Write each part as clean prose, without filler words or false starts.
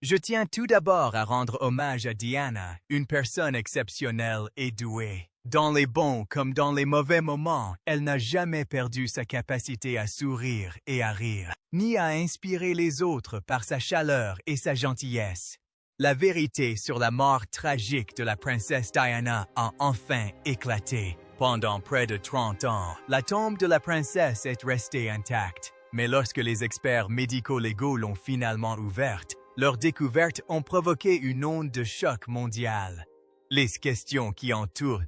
Je tiens tout d'abord à rendre hommage à Diana, une personne exceptionnelle et douée. Dans les bons comme dans les mauvais moments, elle n'a jamais perdu sa capacité à sourire et à rire, ni à inspirer les autres par sa chaleur et sa gentillesse. La vérité sur la mort tragique de la princesse Diana a enfin éclaté. Pendant près de 30 ans, la tombe de la princesse est restée intacte. Mais lorsque les experts médico-légaux l'ont finalement ouverte, leurs découvertes ont provoqué une onde de choc mondial. Les questions qui entourent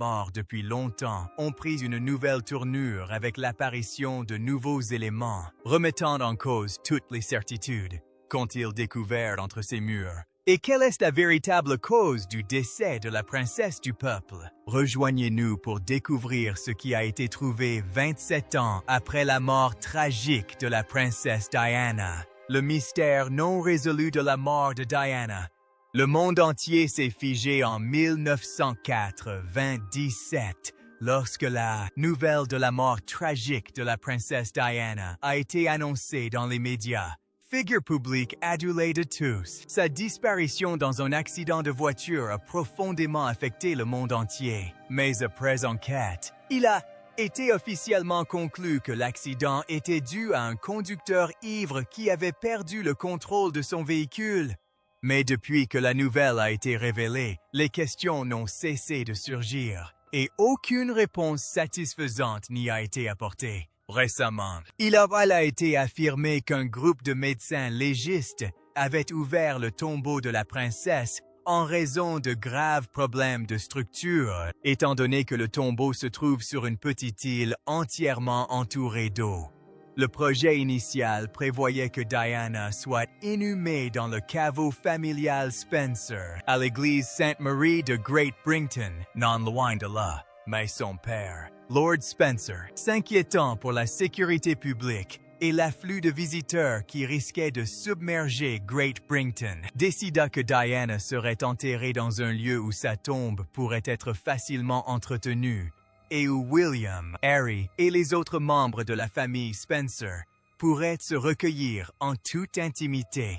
mort depuis longtemps ont pris une nouvelle tournure avec l'apparition de nouveaux éléments, remettant en cause toutes les certitudes. Qu'ont-ils découvert entre ces murs? Et quelle est la véritable cause du décès de la princesse du peuple? Rejoignez-nous pour découvrir ce qui a été trouvé 27 ans après la mort tragique de la princesse Diana. Le mystère non résolu de la mort de Diana. Le monde entier s'est figé en 1997, lorsque la nouvelle de la mort tragique de la princesse Diana a été annoncée dans les médias. Figure publique adulée de tous, sa disparition dans un accident de voiture a profondément affecté le monde entier. Mais après enquête, il a été officiellement conclu que l'accident était dû à un conducteur ivre qui avait perdu le contrôle de son véhicule. Mais depuis que la nouvelle a été révélée, les questions n'ont cessé de surgir et aucune réponse satisfaisante n'y a été apportée. Récemment, il a été affirmé qu'un groupe de médecins légistes avait ouvert le tombeau de la princesse en raison de graves problèmes de structure, étant donné que le tombeau se trouve sur une petite île entièrement entourée d'eau. Le projet initial prévoyait que Diana soit inhumée dans le caveau familial Spencer, à l'église Sainte-Marie de Great Brington, non loin de là. Mais son père, Lord Spencer, s'inquiétant pour la sécurité publique et l'afflux de visiteurs qui risquaient de submerger Great Brington, décida que Diana serait enterrée dans un lieu où sa tombe pourrait être facilement entretenue et où William, Harry et les autres membres de la famille Spencer pourraient se recueillir en toute intimité.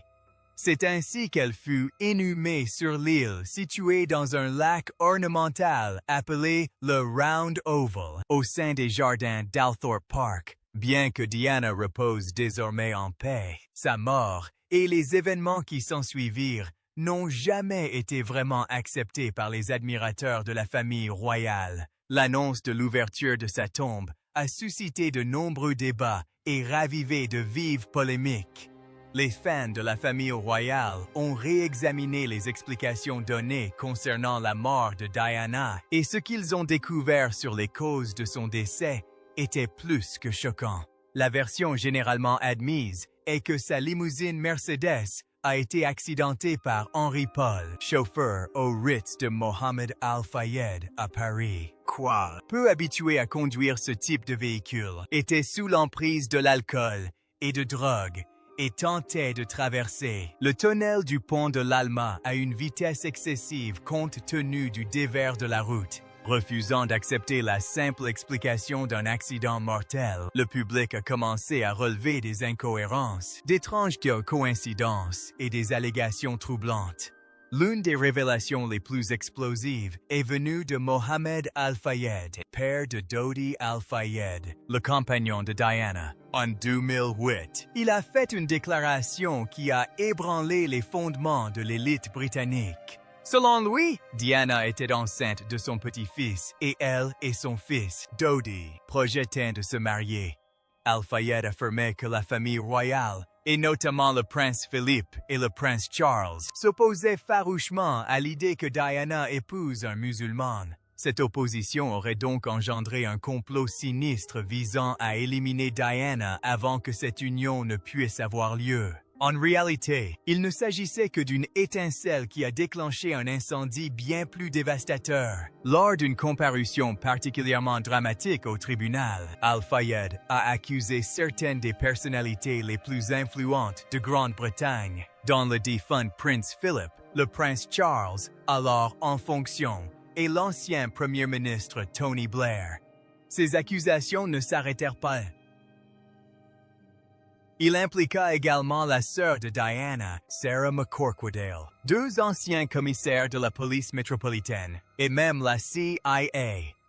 C'est ainsi qu'elle fut inhumée sur l'île située dans un lac ornemental appelé le Round Oval, au sein des jardins d'Althorpe Park. Bien que Diana repose désormais en paix, sa mort et les événements qui s'ensuivirent n'ont jamais été vraiment acceptés par les admirateurs de la famille royale. L'annonce de l'ouverture de sa tombe a suscité de nombreux débats et ravivé de vives polémiques. Les fans de la famille royale ont réexaminé les explications données concernant la mort de Diana et ce qu'ils ont découvert sur les causes de son décès était plus que choquant. La version généralement admise est que sa limousine Mercedes a été accidentée par Henry Paul, chauffeur au Ritz de Mohammed Al Fayed à Paris. Quoi? Peu habitué à conduire ce type de véhicule, était sous l'emprise de l'alcool et de drogue et tentait de traverser le tunnel du pont de l'Alma à une vitesse excessive compte tenu du dévers de la route. Refusant d'accepter la simple explication d'un accident mortel, le public a commencé à relever des incohérences, d'étranges coïncidences et des allégations troublantes. L'une des révélations les plus explosives est venue de Mohammed Al Fayed, père de Dodi Al Fayed, le compagnon de Diana. En 2008, il a fait une déclaration qui a ébranlé les fondements de l'élite britannique. Selon lui, Diana était enceinte de son petit-fils et elle et son fils, Dodi, projetaient de se marier. Al Fayed affirmait que la famille royale, et notamment le prince Philippe et le prince Charles, s'opposaient farouchement à l'idée que Diana épouse un musulman. Cette opposition aurait donc engendré un complot sinistre visant à éliminer Diana avant que cette union ne puisse avoir lieu. En réalité, il ne s'agissait que d'une étincelle qui a déclenché un incendie bien plus dévastateur. Lors d'une comparution particulièrement dramatique au tribunal, Al Fayed a accusé certaines des personnalités les plus influentes de Grande-Bretagne, dont le défunt prince Philip, le prince Charles, alors en fonction, et l'ancien premier ministre Tony Blair. Ces accusations ne s'arrêtèrent pas. Il impliqua également la sœur de Diana, Sarah McCorquodale, deux anciens commissaires de la police métropolitaine, et même la CIA.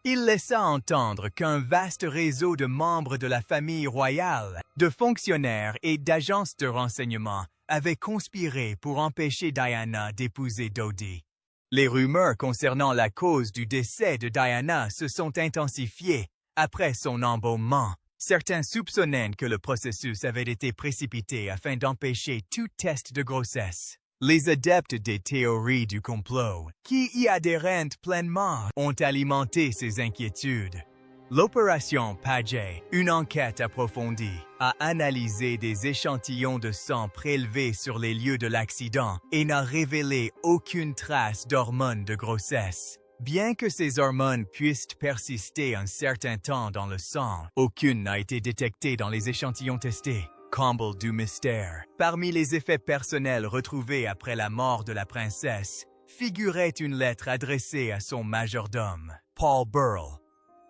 Il laissa entendre qu'un vaste réseau de membres de la famille royale, de fonctionnaires et d'agences de renseignement avait conspiré pour empêcher Diana d'épouser Dodi. Les rumeurs concernant la cause du décès de Diana se sont intensifiées après son embaumement. Certains soupçonnaient que le processus avait été précipité afin d'empêcher tout test de grossesse. Les adeptes des théories du complot, qui y adhèrent pleinement, ont alimenté ces inquiétudes. L'opération Paget, une enquête approfondie, a analysé des échantillons de sang prélevés sur les lieux de l'accident et n'a révélé aucune trace d'hormones de grossesse. Bien que ces hormones puissent persister un certain temps dans le sang, aucune n'a été détectée dans les échantillons testés. Comble du mystère. Parmi les effets personnels retrouvés après la mort de la princesse, figurait une lettre adressée à son majordome, Paul Burrell.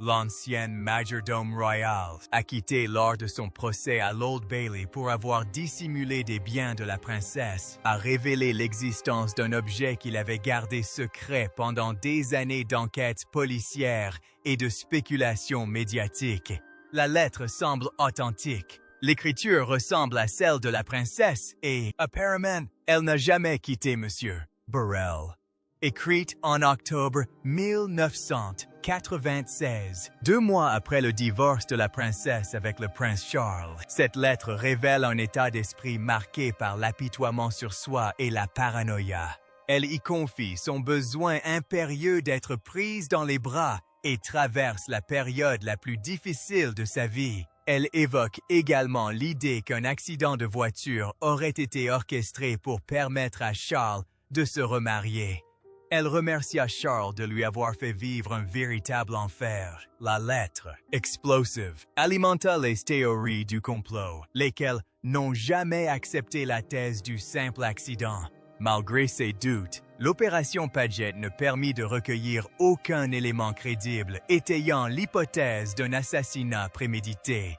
L'ancien majordome royal, acquitté lors de son procès à l'Old Bailey pour avoir dissimulé des biens de la princesse, a révélé l'existence d'un objet qu'il avait gardé secret pendant des années d'enquêtes policières et de spéculations médiatiques. La lettre semble authentique. L'écriture ressemble à celle de la princesse et, apparemment, elle n'a jamais quitté Monsieur Burrell. Écrite en octobre 1996, 2 mois après le divorce de la princesse avec le prince Charles. Cette lettre révèle un état d'esprit marqué par l'apitoiement sur soi et la paranoïa. Elle y confie son besoin impérieux d'être prise dans les bras et traverse la période la plus difficile de sa vie. Elle évoque également l'idée qu'un accident de voiture aurait été orchestré pour permettre à Charles de se remarier. Elle remercia Charles de lui avoir fait vivre un véritable enfer. La lettre, explosive, alimenta les théories du complot, lesquelles n'ont jamais accepté la thèse du simple accident. Malgré ces doutes, l'opération Paget ne permit de recueillir aucun élément crédible étayant l'hypothèse d'un assassinat prémédité.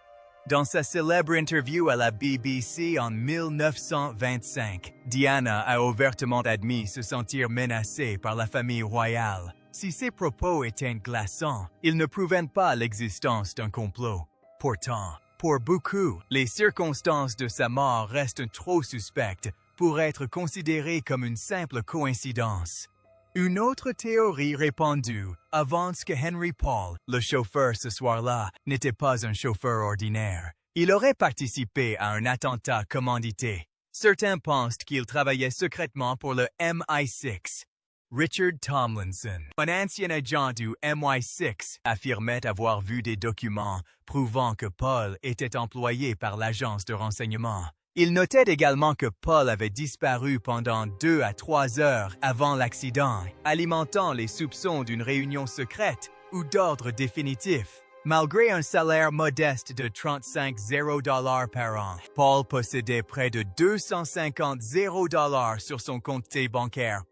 Dans sa célèbre interview à la BBC en 1925, Diana a ouvertement admis se sentir menacée par la famille royale. Si ses propos étaient glaçants, ils ne prouvaient pas l'existence d'un complot. Pourtant, pour beaucoup, les circonstances de sa mort restent trop suspectes pour être considérées comme une simple coïncidence. Une autre théorie répandue avance que Henry Paul, le chauffeur ce soir-là, n'était pas un chauffeur ordinaire. Il aurait participé à un attentat commandité. Certains pensent qu'il travaillait secrètement pour le MI6. Richard Tomlinson, un ancien agent du MI6, affirmait avoir vu des documents prouvant que Paul était employé par l'agence de renseignement. Il notait également que Paul avait disparu pendant 2 à 3 heures avant l'accident, alimentant les soupçons d'une réunion secrète ou d'ordre définitif. Malgré un salaire modeste de 35 $0 par an, Paul possédait près de 250 $0 sur son compte bancaire,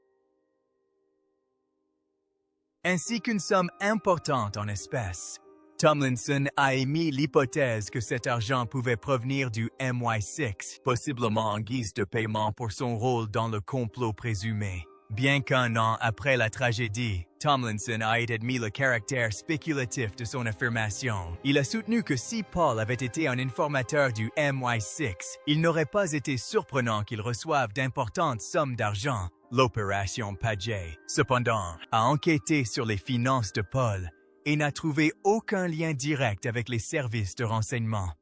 ainsi qu'une somme importante en espèces. Tomlinson a émis l'hypothèse que cet argent pouvait provenir du MI6, possiblement en guise de paiement pour son rôle dans le complot présumé. Bien qu'un an après la tragédie, Tomlinson ait admis le caractère spéculatif de son affirmation. Il a soutenu que si Paul avait été un informateur du MI6, il n'aurait pas été surprenant qu'il reçoive d'importantes sommes d'argent. L'opération Paget, cependant, a enquêté sur les finances de Paul et n'a trouvé aucun lien direct avec les services de renseignement.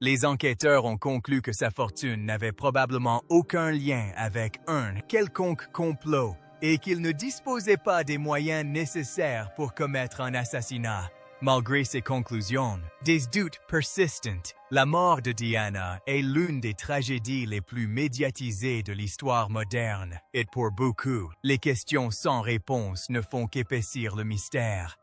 Les enquêteurs ont conclu que sa fortune n'avait probablement aucun lien avec un quelconque complot et qu'il ne disposait pas des moyens nécessaires pour commettre un assassinat. Malgré ces conclusions, des doutes persistent. La mort de Diana est l'une des tragédies les plus médiatisées de l'histoire moderne, et pour beaucoup, les questions sans réponse ne font qu'épaissir le mystère.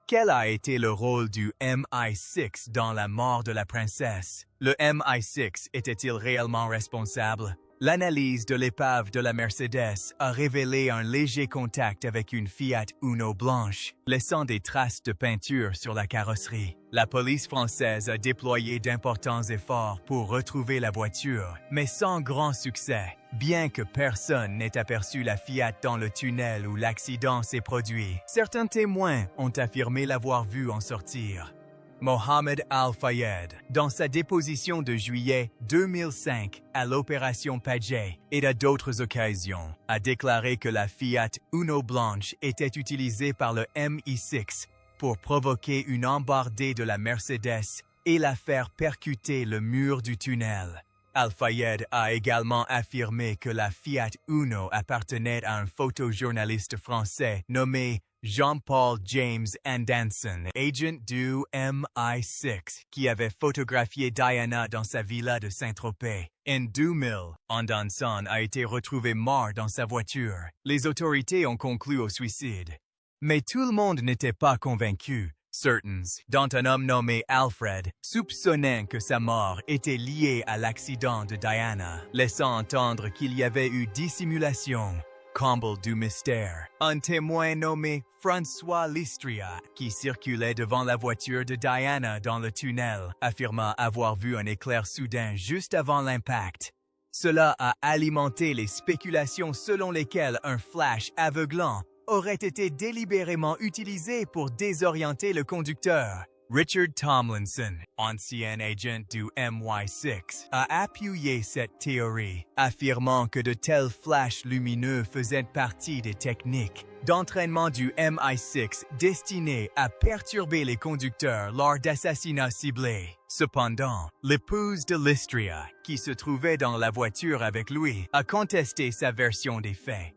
Quel a été le rôle du MI6 dans la mort de la princesse? Le MI6 était-il réellement responsable? L'analyse de l'épave de la Mercedes a révélé un léger contact avec une Fiat Uno blanche, laissant des traces de peinture sur la carrosserie. La police française a déployé d'importants efforts pour retrouver la voiture, mais sans grand succès, bien que personne n'ait aperçu la Fiat dans le tunnel où l'accident s'est produit. Certains témoins ont affirmé l'avoir vue en sortir. Mohamed Al-Fayed, dans sa déposition de juillet 2005 à l'opération Paget et à d'autres occasions, a déclaré que la Fiat Uno blanche était utilisée par le MI6 pour provoquer une embardée de la Mercedes et la faire percuter le mur du tunnel. Al-Fayed a également affirmé que la Fiat Uno appartenait à un photojournaliste français nommé Jean-Paul James Andanson, agent du MI6, qui avait photographié Diana dans sa villa de Saint-Tropez. En 2000, Andanson a été retrouvé mort dans sa voiture. Les autorités ont conclu au suicide. Mais tout le monde n'était pas convaincu. Certains, dont un homme nommé Alfred, soupçonnaient que sa mort était liée à l'accident de Diana, laissant entendre qu'il y avait eu dissimulation. Comble du mystère. Un témoin nommé François Listria, qui circulait devant la voiture de Diana dans le tunnel, affirma avoir vu un éclair soudain juste avant l'impact. Cela a alimenté les spéculations selon lesquelles un flash aveuglant aurait été délibérément utilisé pour désorienter le conducteur. Richard Tomlinson, ancien agent du MI6, a appuyé cette théorie, affirmant que de tels flashs lumineux faisaient partie des techniques d'entraînement du MI6 destinées à perturber les conducteurs lors d'assassinats ciblés. Cependant, l'épouse de Listria, qui se trouvait dans la voiture avec lui, a contesté sa version des faits.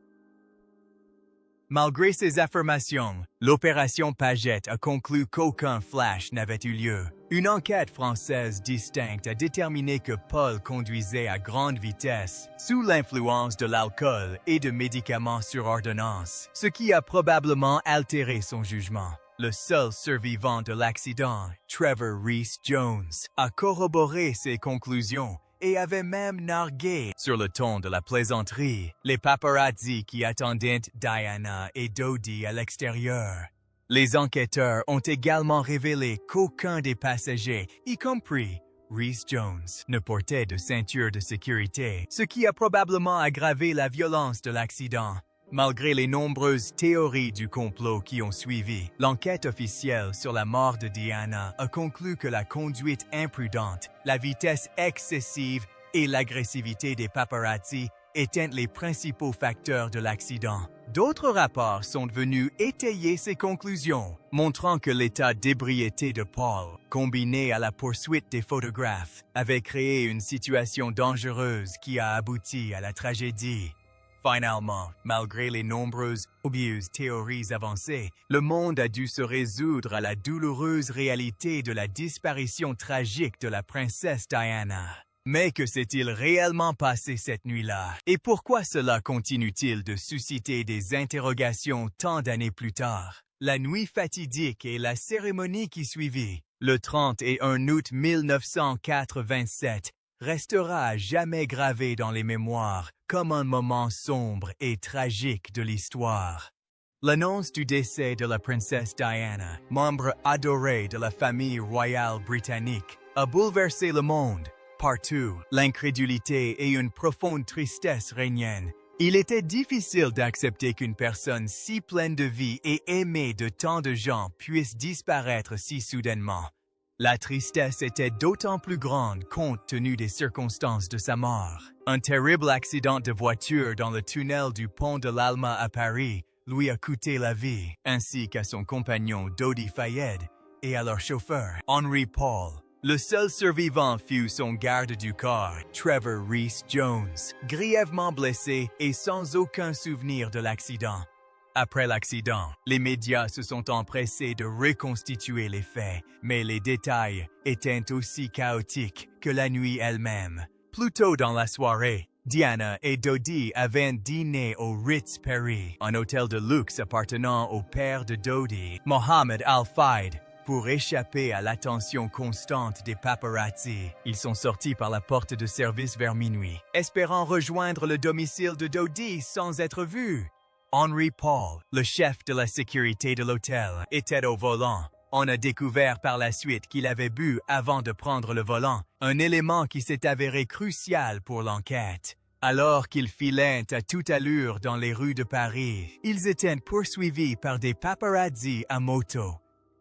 Malgré ces affirmations, l'opération Paget a conclu qu'aucun flash n'avait eu lieu. Une enquête française distincte a déterminé que Paul conduisait à grande vitesse, sous l'influence de l'alcool et de médicaments sur ordonnance, ce qui a probablement altéré son jugement. Le seul survivant de l'accident, Trevor Rees-Jones, a corroboré ses conclusions et avait même nargué, sur le ton de la plaisanterie, les paparazzi qui attendaient Diana et Dodi à l'extérieur. Les enquêteurs ont également révélé qu'aucun des passagers, y compris Rees-Jones, ne portait de ceinture de sécurité, ce qui a probablement aggravé la violence de l'accident. Malgré les nombreuses théories du complot qui ont suivi, l'enquête officielle sur la mort de Diana a conclu que la conduite imprudente, la vitesse excessive et l'agressivité des paparazzi étaient les principaux facteurs de l'accident. D'autres rapports sont venus étayer ces conclusions, montrant que l'état d'ébriété de Paul, combiné à la poursuite des photographes, avait créé une situation dangereuse qui a abouti à la tragédie. Finalement, malgré les nombreuses théories avancées, le monde a dû se résoudre à la douloureuse réalité de la disparition tragique de la princesse Diana. Mais que s'est-il réellement passé cette nuit-là? Et pourquoi cela continue-t-il de susciter des interrogations tant d'années plus tard? La nuit fatidique et la cérémonie qui suivit, le 31 août 1987, restera à jamais gravé dans les mémoires comme un moment sombre et tragique de l'histoire. L'annonce du décès de la princesse Diana, membre adoré de la famille royale britannique, a bouleversé le monde. Partout, l'incrédulité et une profonde tristesse régnaient. Il était difficile d'accepter qu'une personne si pleine de vie et aimée de tant de gens puisse disparaître si soudainement. La tristesse était d'autant plus grande compte tenu des circonstances de sa mort. Un terrible accident de voiture dans le tunnel du pont de l'Alma à Paris lui a coûté la vie, ainsi qu'à son compagnon Dodi Fayed et à leur chauffeur, Henry Paul. Le seul survivant fut son garde du corps, Trevor Rees-Jones, grièvement blessé et sans aucun souvenir de l'accident. Après l'accident, les médias se sont empressés de reconstituer les faits, mais les détails étaient aussi chaotiques que la nuit elle-même. Plus tôt dans la soirée, Diana et Dodi avaient dîné au Ritz Paris, un hôtel de luxe appartenant au père de Dodi, Mohamed Al-Fayed. Pour échapper à l'attention constante des paparazzi, ils sont sortis par la porte de service vers minuit, espérant rejoindre le domicile de Dodi sans être vus. Henry Paul, le chef de la sécurité de l'hôtel, était au volant. On a découvert par la suite qu'il avait bu avant de prendre le volant, un élément qui s'est avéré crucial pour l'enquête. Alors qu'ils filaient à toute allure dans les rues de Paris, ils étaient poursuivis par des paparazzi à moto.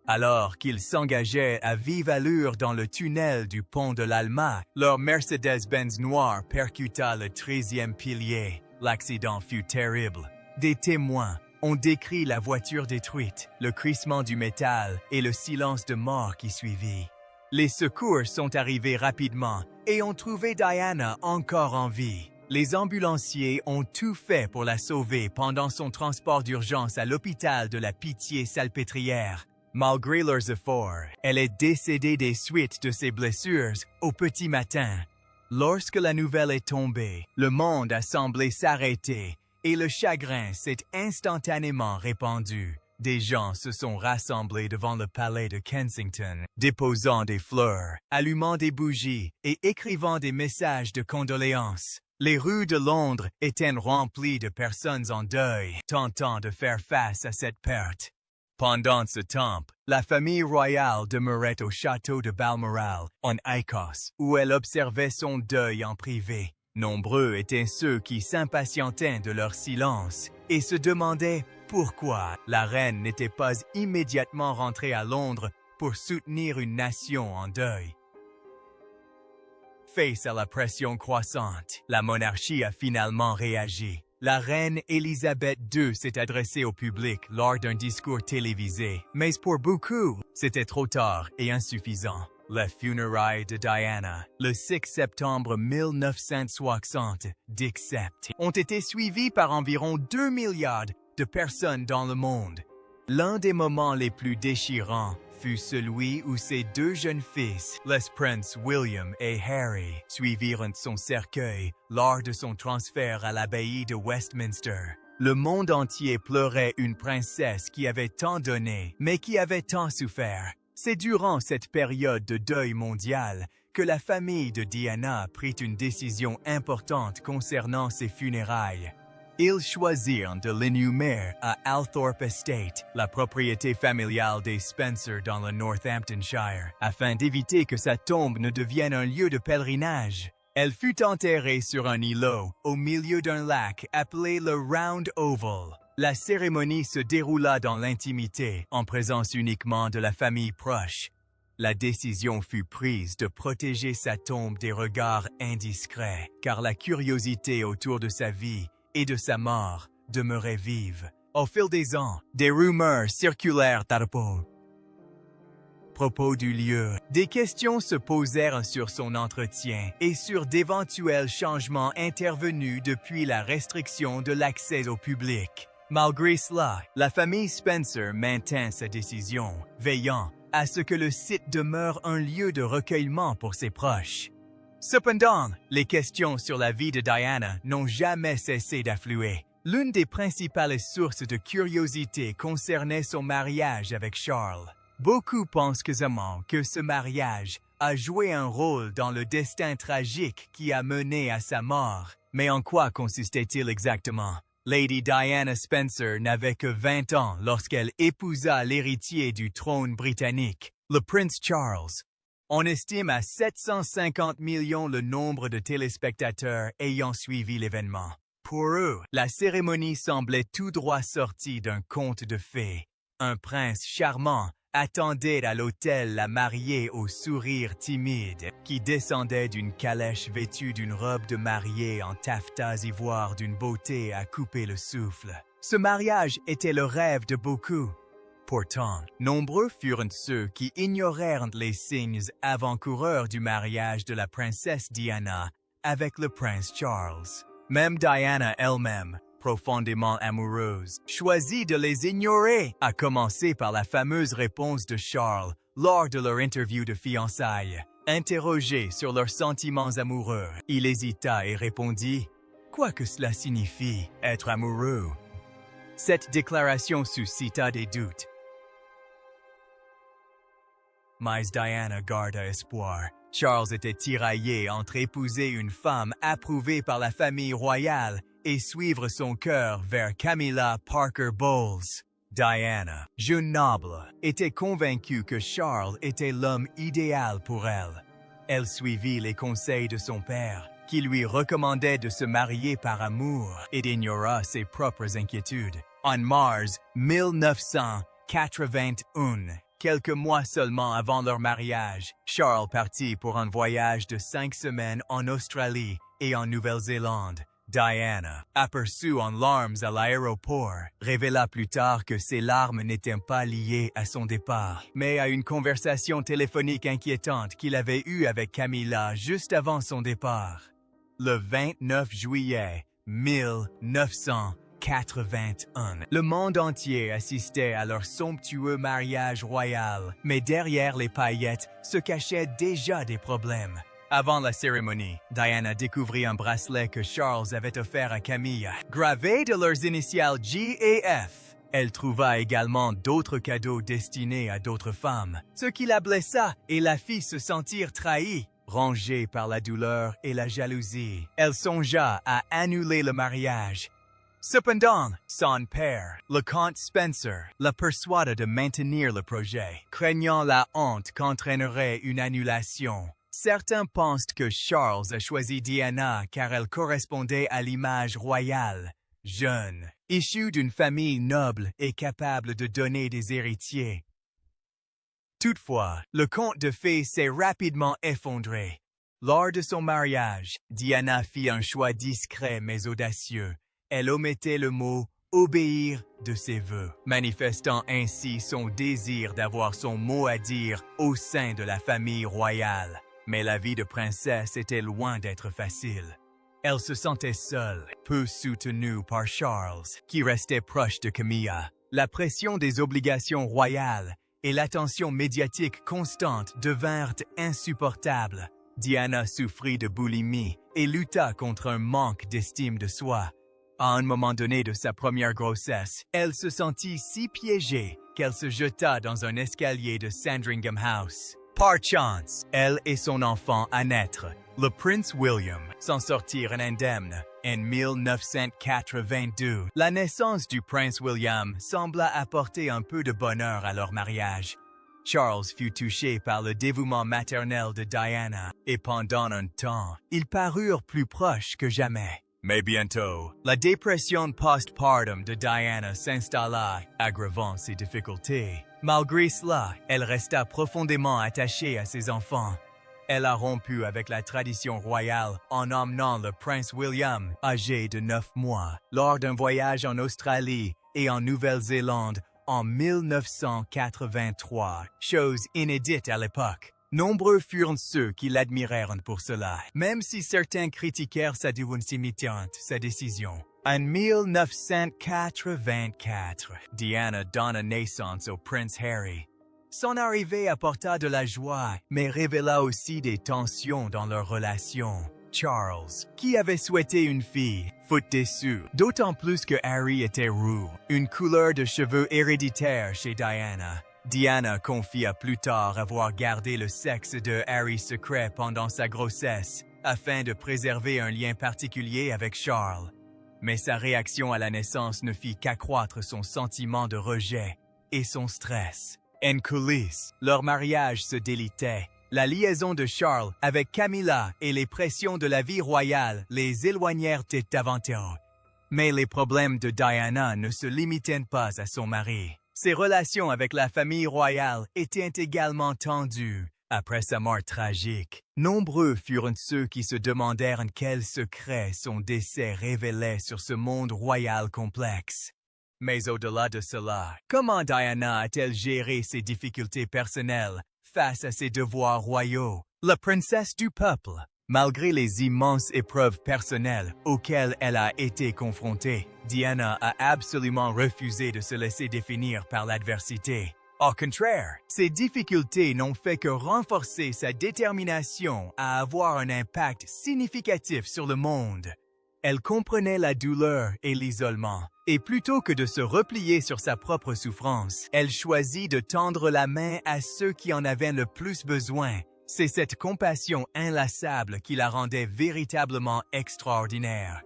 Alors qu'ils s'engageaient à vive allure dans le tunnel du pont de l'Alma, leur Mercedes-Benz noir percuta le 13e pilier. L'accident fut terrible. Des témoins ont décrit la voiture détruite, le crissement du métal et le silence de mort qui suivit. Les secours sont arrivés rapidement et ont trouvé Diana encore en vie. Les ambulanciers ont tout fait pour la sauver pendant son transport d'urgence à l'hôpital de la Pitié-Salpêtrière. Malgré leurs efforts, elle est décédée des suites de ses blessures au petit matin. Lorsque la nouvelle est tombée, le monde a semblé s'arrêter et le chagrin s'est instantanément répandu. Des gens se sont rassemblés devant le palais de Kensington, déposant des fleurs, allumant des bougies et écrivant des messages de condoléances. Les rues de Londres étaient remplies de personnes en deuil, tentant de faire face à cette perte. Pendant ce temps, la famille royale demeurait au château de Balmoral, en Écosse, où elle observait son deuil en privé. Nombreux étaient ceux qui s'impatientaient de leur silence et se demandaient pourquoi la reine n'était pas immédiatement rentrée à Londres pour soutenir une nation en deuil. Face à la pression croissante, la monarchie a finalement réagi. La reine Élisabeth II s'est adressée au public lors d'un discours télévisé, mais pour beaucoup, c'était trop tard et insuffisant. Les funérailles de Diana, le 6 septembre 1977, ont été suivies par environ 2 milliards de personnes dans le monde. L'un des moments les plus déchirants fut celui où ses deux jeunes fils, les princes William et Harry, suivirent son cercueil lors de son transfert à l'abbaye de Westminster. Le monde entier pleurait une princesse qui avait tant donné, mais qui avait tant souffert. C'est durant cette période de deuil mondial que la famille de Diana prit une décision importante concernant ses funérailles. Ils choisirent de l'inhumer à Althorpe Estate, la propriété familiale des Spencer dans le Northamptonshire, afin d'éviter que sa tombe ne devienne un lieu de pèlerinage. Elle fut enterrée sur un îlot, au milieu d'un lac appelé le Round Oval. La cérémonie se déroula dans l'intimité, en présence uniquement de la famille proche. La décision fut prise de protéger sa tombe des regards indiscrets, car la curiosité autour de sa vie et de sa mort demeurait vive. Au fil des ans, des rumeurs circulèrent à propos du lieu. Des questions se posèrent sur son entretien et sur d'éventuels changements intervenus depuis la restriction de l'accès au public. Malgré cela, la famille Spencer maintint sa décision, veillant à ce que le site demeure un lieu de recueillement pour ses proches. Cependant, les questions sur la vie de Diana n'ont jamais cessé d'affluer. L'une des principales sources de curiosité concernait son mariage avec Charles. Beaucoup pensent que ce mariage a joué un rôle dans le destin tragique qui a mené à sa mort. Mais en quoi consistait-il exactement? Lady Diana Spencer n'avait que 20 ans lorsqu'elle épousa l'héritier du trône britannique, le prince Charles. On estime à 750 millions le nombre de téléspectateurs ayant suivi l'événement. Pour eux, la cérémonie semblait tout droit sortie d'un conte de fées. Un prince charmant attendait à l'hôtel la mariée au sourire timide, qui descendait d'une calèche vêtue d'une robe de mariée en taffetas ivoire d'une beauté à couper le souffle. Ce mariage était le rêve de beaucoup. Pourtant, nombreux furent ceux qui ignorèrent les signes avant-coureurs du mariage de la princesse Diana avec le prince Charles. Même Diana elle-même, profondément amoureuse, choisit de les ignorer, à commencer par la fameuse réponse de Charles lors de leur interview de fiançailles. Interrogé sur leurs sentiments amoureux, il hésita et répondit « Quoi que cela signifie, être amoureux ?» Cette déclaration suscita des doutes. mais Diana garda espoir. Charles était tiraillé entre épouser une femme approuvée par la famille royale et suivre son cœur vers Camilla Parker Bowles. Diana, jeune noble, était convaincue que Charles était l'homme idéal pour elle. Elle suivit les conseils de son père, qui lui recommandait de se marier par amour et ignora ses propres inquiétudes. En mars 1981, quelques mois seulement avant leur mariage, Charles partit pour un voyage de 5 semaines en Australie et en Nouvelle-Zélande. Diana, aperçue en larmes à l'aéroport, révéla plus tard que ses larmes n'étaient pas liées à son départ, mais à une conversation téléphonique inquiétante qu'il avait eue avec Camilla juste avant son départ. Le 29 juillet 1981, le monde entier assistait à leur somptueux mariage royal, mais derrière les paillettes se cachaient déjà des problèmes. Avant la cérémonie, Diana découvrit un bracelet que Charles avait offert à Camilla, gravé de leurs initiales G et F. Elle trouva également d'autres cadeaux destinés à d'autres femmes, ce qui la blessa et la fit se sentir trahie. Rongée par la douleur et la jalousie, elle songea à annuler le mariage. Cependant, son père, le comte Spencer, la persuada de maintenir le projet, craignant la honte qu'entraînerait une annulation. Certains pensent que Charles a choisi Diana car elle correspondait à l'image royale, jeune, issue d'une famille noble et capable de donner des héritiers. Toutefois, le conte de fées s'est rapidement effondré. Lors de son mariage, Diana fit un choix discret mais audacieux. Elle omettait le mot « obéir » de ses vœux, manifestant ainsi son désir d'avoir son mot à dire au sein de la famille royale. Mais la vie de princesse était loin d'être facile. Elle se sentait seule, peu soutenue par Charles, qui restait proche de Camilla. La pression des obligations royales et l'attention médiatique constante devinrent insupportables. Diana souffrit de boulimie et lutta contre un manque d'estime de soi. À un moment donné de sa première grossesse, elle se sentit si piégée qu'elle se jeta dans un escalier de Sandringham House. Par chance, elle et son enfant à naître, le prince William, s'en sortirent indemnes. En 1982, la naissance du prince William sembla apporter un peu de bonheur à leur mariage. Charles fut touché par le dévouement maternel de Diana, et pendant un temps, ils parurent plus proches que jamais. Mais bientôt, la dépression postpartum de Diana s'installa, aggravant ses difficultés. Malgré cela, elle resta profondément attachée à ses enfants. Elle a rompu avec la tradition royale en emmenant le prince William, âgé de 9 mois, lors d'un voyage en Australie et en Nouvelle-Zélande en 1983, chose inédite à l'époque. Nombreux furent ceux qui l'admirèrent pour cela, même si certains critiquèrent sa décision. En 1984, Diana donna naissance au prince Harry. Son arrivée apporta de la joie, mais révéla aussi des tensions dans leur relation. Charles, qui avait souhaité une fille, fut déçu, d'autant plus que Harry était roux, une couleur de cheveux héréditaire chez Diana. Diana confia plus tard avoir gardé le sexe de Harry secret pendant sa grossesse, afin de préserver un lien particulier avec Charles. Mais sa réaction à la naissance ne fit qu'accroître son sentiment de rejet et son stress. En coulisses, leur mariage se délitait. La liaison de Charles avec Camilla et les pressions de la vie royale les éloignèrent davantage. Mais les problèmes de Diana ne se limitaient pas à son mari. Ses relations avec la famille royale étaient également tendues. Après sa mort tragique, nombreux furent ceux qui se demandèrent quel secret son décès révélait sur ce monde royal complexe. Mais au-delà de cela, comment Diana a-t-elle géré ses difficultés personnelles face à ses devoirs royaux? La princesse du peuple, malgré les immenses épreuves personnelles auxquelles elle a été confrontée, Diana a absolument refusé de se laisser définir par l'adversité. Au contraire, ces difficultés n'ont fait que renforcer sa détermination à avoir un impact significatif sur le monde. Elle comprenait la douleur et l'isolement, et plutôt que de se replier sur sa propre souffrance, elle choisit de tendre la main à ceux qui en avaient le plus besoin. C'est cette compassion inlassable qui la rendait véritablement extraordinaire.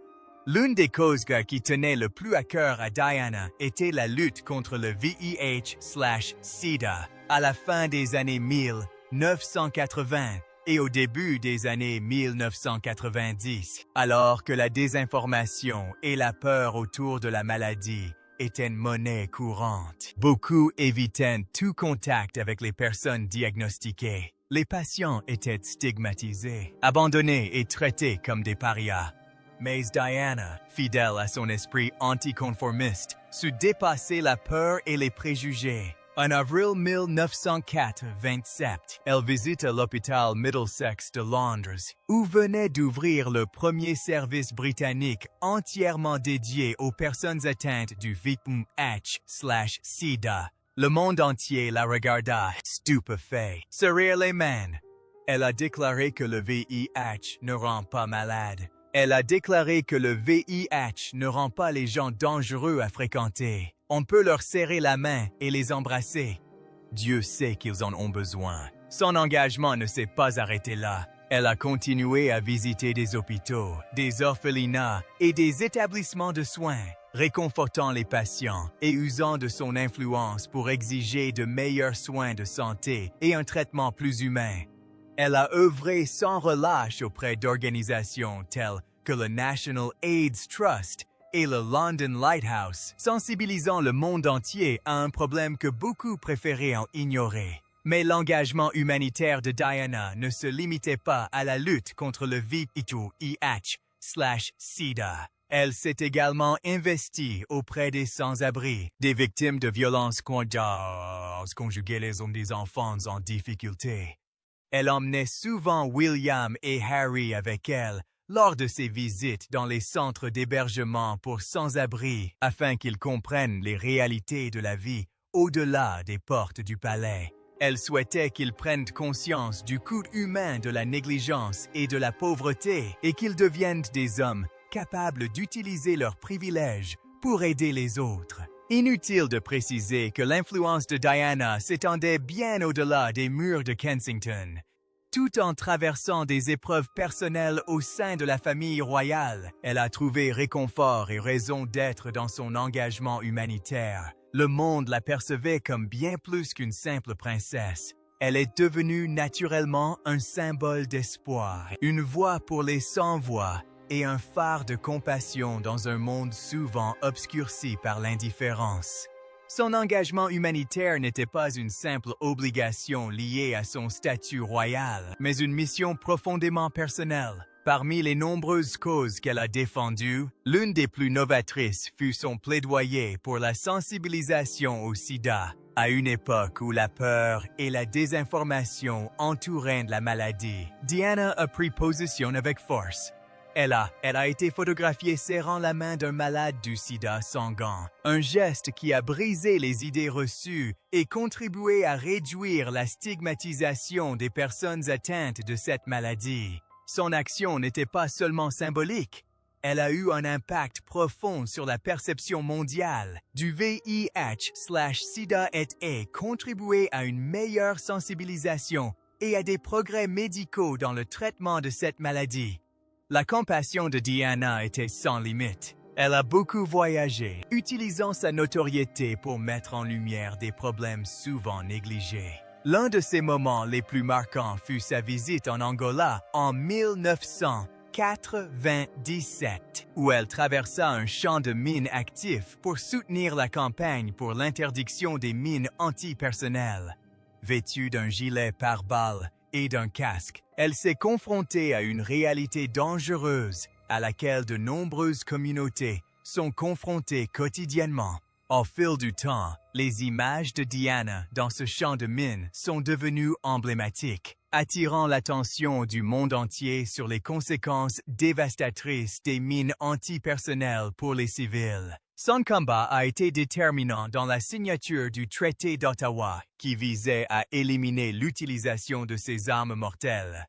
L'une des causes qui tenait le plus à cœur à Diana était la lutte contre le VIH/SIDA à la fin des années 1980 et au début des années 1990, alors que la désinformation et la peur autour de la maladie étaient une monnaie courante. Beaucoup évitaient tout contact avec les personnes diagnostiquées. Les patients étaient stigmatisés, abandonnés et traités comme des parias. Mais Diana, fidèle à son esprit anticonformiste, sut dépasser la peur et les préjugés. En avril 1927, elle visite l'hôpital Middlesex de Londres, où venait d'ouvrir le premier service britannique entièrement dédié aux personnes atteintes du VIH/SIDA. Le monde entier la regarda, stupéfait, serrer les mains. Elle a déclaré que le VIH ne rend pas malade. Elle a déclaré que le VIH ne rend pas les gens dangereux à fréquenter. On peut leur serrer la main et les embrasser. Dieu sait qu'ils en ont besoin. Son engagement ne s'est pas arrêté là. Elle a continué à visiter des hôpitaux, des orphelinats et des établissements de soins, réconfortant les patients et usant de son influence pour exiger de meilleurs soins de santé et un traitement plus humain. Elle a œuvré sans relâche auprès d'organisations telles que le National AIDS Trust et le London Lighthouse, sensibilisant le monde entier à un problème que beaucoup préféraient en ignorer. Mais l'engagement humanitaire de Diana ne se limitait pas à la lutte contre le VIH/SIDA. Elle s'est également investie auprès des sans-abri, des victimes de violences conjugales et des enfants en difficulté. Elle emmenait souvent William et Harry avec elle lors de ses visites dans les centres d'hébergement pour sans-abri afin qu'ils comprennent les réalités de la vie au-delà des portes du palais. Elle souhaitait qu'ils prennent conscience du coût humain de la négligence et de la pauvreté et qu'ils deviennent des hommes capables d'utiliser leurs privilèges pour aider les autres. Inutile de préciser que l'influence de Diana s'étendait bien au-delà des murs de Kensington. Tout en traversant des épreuves personnelles au sein de la famille royale, elle a trouvé réconfort et raison d'être dans son engagement humanitaire. Le monde la percevait comme bien plus qu'une simple princesse. Elle est devenue naturellement un symbole d'espoir, une voix pour les sans-voix et un phare de compassion dans un monde souvent obscurci par l'indifférence. Son engagement humanitaire n'était pas une simple obligation liée à son statut royal, mais une mission profondément personnelle. Parmi les nombreuses causes qu'elle a défendues, l'une des plus novatrices fut son plaidoyer pour la sensibilisation au sida, à une époque où la peur et la désinformation entouraient la maladie. Diana a pris position avec force. Elle a été photographiée serrant la main d'un malade du sida sans gants, un geste qui a brisé les idées reçues et contribué à réduire la stigmatisation des personnes atteintes de cette maladie. Son action n'était pas seulement symbolique, elle a eu un impact profond sur la perception mondiale du VIH/SIDA et a contribué à une meilleure sensibilisation et à des progrès médicaux dans le traitement de cette maladie. La compassion de Diana était sans limite. Elle a beaucoup voyagé, utilisant sa notoriété pour mettre en lumière des problèmes souvent négligés. L'un de ses moments les plus marquants fut sa visite en Angola en 1997, où elle traversa un champ de mines actif pour soutenir la campagne pour l'interdiction des mines antipersonnelles. Vêtue d'un gilet pare-balles et d'un casque, elle s'est confrontée à une réalité dangereuse à laquelle de nombreuses communautés sont confrontées quotidiennement. Au fil du temps, les images de Diana dans ce champ de mines sont devenues emblématiques, attirant l'attention du monde entier sur les conséquences dévastatrices des mines antipersonnelles pour les civils. Son combat a été déterminant dans la signature du traité d'Ottawa, qui visait à éliminer l'utilisation de ces armes mortelles.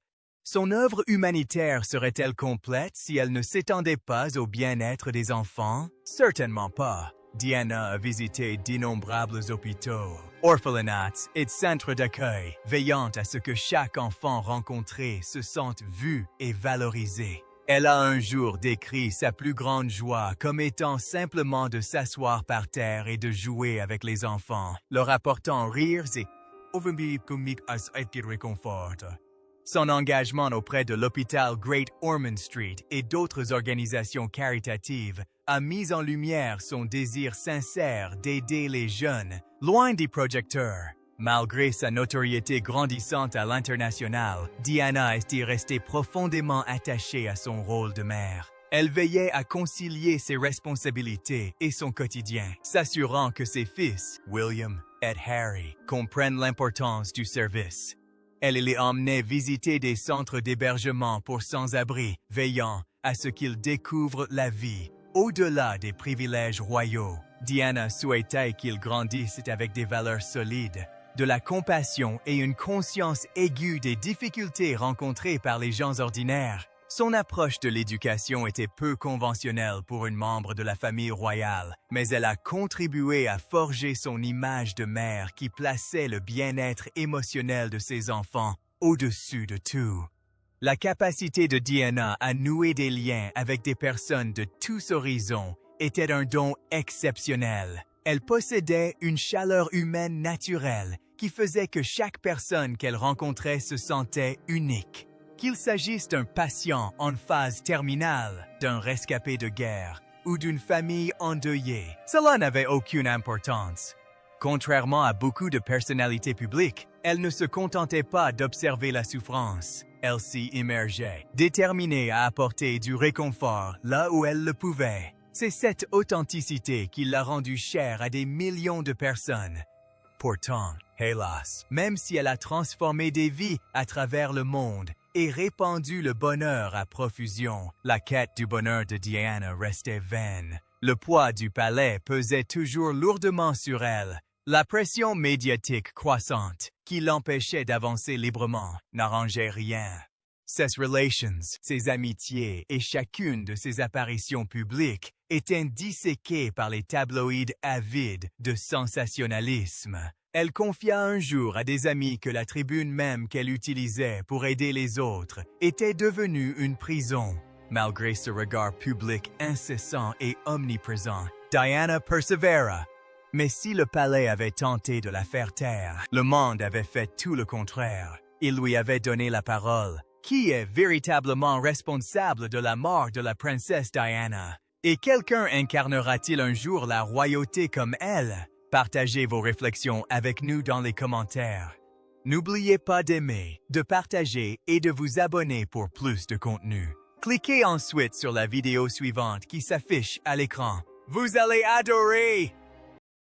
Son œuvre humanitaire serait-elle complète si elle ne s'étendait pas au bien-être des enfants? Certainement pas. Diana a visité d'innombrables hôpitaux, orphelinats et centres d'accueil, veillant à ce que chaque enfant rencontré se sente vu et valorisé. Elle a un jour décrit sa plus grande joie comme étant simplement de s'asseoir par terre et de jouer avec les enfants, leur apportant rires et réconfort. Son engagement auprès de l'hôpital Great Ormond Street et d'autres organisations caritatives a mis en lumière son désir sincère d'aider les jeunes, loin des projecteurs. Malgré sa notoriété grandissante à l'international, Diana est restée profondément attachée à son rôle de mère. Elle veillait à concilier ses responsabilités et son quotidien, s'assurant que ses fils, William et Harry, comprennent l'importance du service. Elle les emmenait visiter des centres d'hébergement pour sans-abri, veillant à ce qu'ils découvrent la vie au-delà des privilèges royaux. Diana souhaitait qu'ils grandissent avec des valeurs solides, de la compassion et une conscience aiguë des difficultés rencontrées par les gens ordinaires. Son approche de l'éducation était peu conventionnelle pour une membre de la famille royale, mais elle a contribué à forger son image de mère qui plaçait le bien-être émotionnel de ses enfants au-dessus de tout. La capacité de Diana à nouer des liens avec des personnes de tous horizons était un don exceptionnel. Elle possédait une chaleur humaine naturelle qui faisait que chaque personne qu'elle rencontrait se sentait unique. Qu'il s'agisse d'un patient en phase terminale, d'un rescapé de guerre ou d'une famille endeuillée, cela n'avait aucune importance. Contrairement à beaucoup de personnalités publiques, elle ne se contentait pas d'observer la souffrance. Elle s'y immergeait, déterminée à apporter du réconfort là où elle le pouvait. C'est cette authenticité qui l'a rendue chère à des millions de personnes. Pourtant, hélas, même si elle a transformé des vies à travers le monde et répandu le bonheur à profusion, la quête du bonheur de Diana restait vaine. Le poids du palais pesait toujours lourdement sur elle. La pression médiatique croissante, qui l'empêchait d'avancer librement, n'arrangeait rien. Ses relations, ses amitiés et chacune de ses apparitions publiques étaient disséquées par les tabloïds avides de sensationnalisme. Elle confia un jour à des amis que la tribune même qu'elle utilisait pour aider les autres était devenue une prison. Malgré ce regard public incessant et omniprésent, Diana persévéra. Mais si le palais avait tenté de la faire taire, le monde avait fait tout le contraire. Il lui avait donné la parole. Qui est véritablement responsable de la mort de la princesse Diana? Et quelqu'un incarnera-t-il un jour la royauté comme elle? Partagez vos réflexions avec nous dans les commentaires. N'oubliez pas d'aimer, de partager et de vous abonner pour plus de contenu. Cliquez ensuite sur la vidéo suivante qui s'affiche à l'écran. Vous allez adorer!